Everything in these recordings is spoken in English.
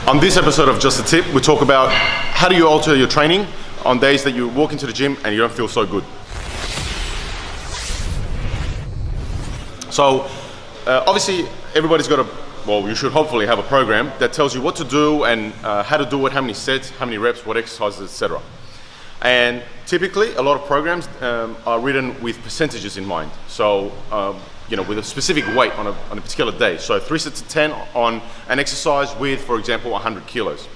On this episode of Just a Tip, we talk about how do you alter your training on days that you walk into the gym and you don't feel so good. So obviously everybody's got you should hopefully have a program that tells you what to do and how to do it, how many sets, how many reps, what exercises, etc. And typically a lot of programs are written with percentages in mind. So with a specific weight on a particular day. So 3 sets of 10 on an exercise with, for example, 100 kilos.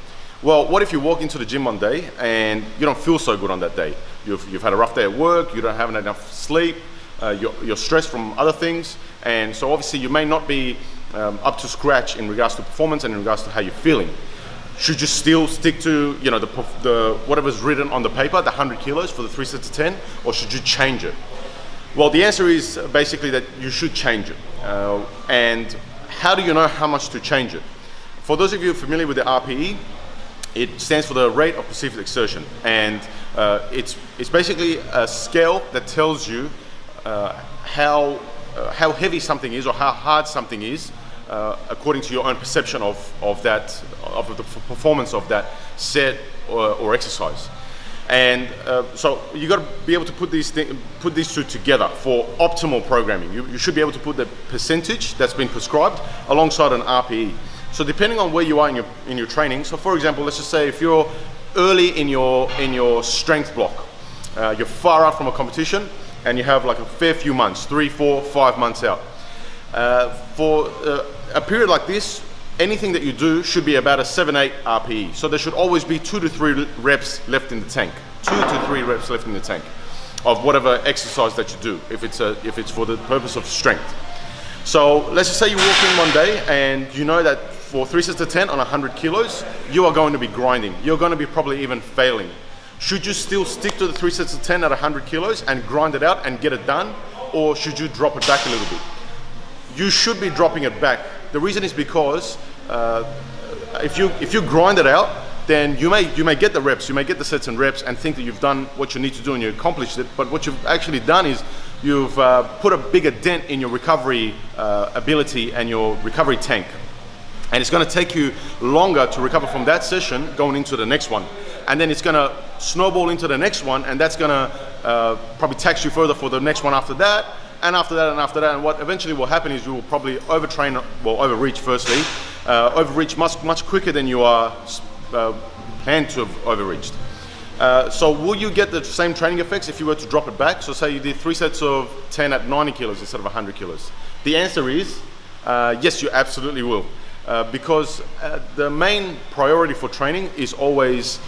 Well, what if you walk into the gym one day and you don't feel so good on that day? You've had a rough day at work, you don't have enough sleep, you're stressed from other things, and so obviously you may not be up to scratch in regards to performance and in regards to how you're feeling. Should you still stick to the whatever's written on the paper, the 100 kilos for the 3 sets of 10, or should you change it? Well, the answer is basically that you should change it. And how do you know how much to change it? For those of you familiar with the RPE, it stands for the rate of perceived exertion. And it's basically a scale that tells you how heavy something is or how hard something is according to your own perception of the performance of that set or exercise. And so you got to be able to put these two together for optimal programming. You should be able to put the percentage that's been prescribed alongside an RPE. So depending on where you are in your training. So for example, let's just say if you're early in your strength block, you're far out from a competition, and you have like a fair few months, 3, 4, 5 months out. For a period like this, anything that you do should be about a 7-8 RPE. So there should always be 2 to 3 reps left in the tank. 2 to 3 reps left in the tank of whatever exercise that you do, if it's for the purpose of strength. So let's just say you walk in one day and you know that for 3 sets of 10 on 100 kilos, you are going to be grinding. You're going to be probably even failing. Should you still stick to the 3 sets of 10 at 100 kilos and grind it out and get it done? Or should you drop it back a little bit? You should be dropping it back. The reason is because if you grind it out, then you may get the reps, you may get the sets and reps and think that you've done what you need to do and you accomplished it. But what you've actually done is you've put a bigger dent in your recovery ability and your recovery tank. And it's going to take you longer to recover from that session going into the next one. And then it's going to snowball into the next one, and that's going to probably tax you further for the next one after that. And after that, and after that, and what eventually will happen is you will probably overreach firstly, overreach much quicker than you are planned to have overreached. So will you get the same training effects if you were to drop it back? So say you did 3 sets of 10 at 90 kilos instead of 100 kilos. The answer is yes, you absolutely will. Because the main priority for training is always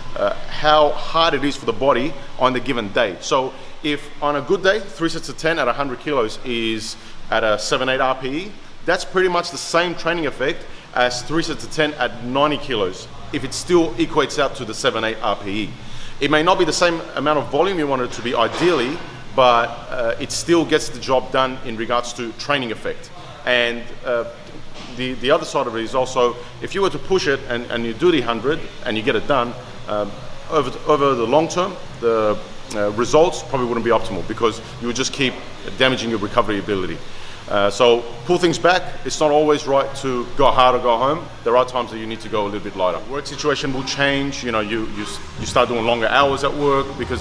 how hard it is for the body on the given day. So if on a good day, 3 sets of 10 at 100 kilos is at a 7-8 RPE, that's pretty much the same training effect as 3 sets of 10 at 90 kilos, if it still equates out to the 7-8 RPE. It may not be the same amount of volume you want it to be ideally, but it still gets the job done in regards to training effect. And the other side of it is also, if you were to push it and you do the 100 and you get it done, over the long term, the results probably wouldn't be optimal because you would just keep damaging your recovery ability. So pull things back. It's not always right to go hard or go home. There are times that you need to go a little bit lighter. Work situation will change. You start doing longer hours at work because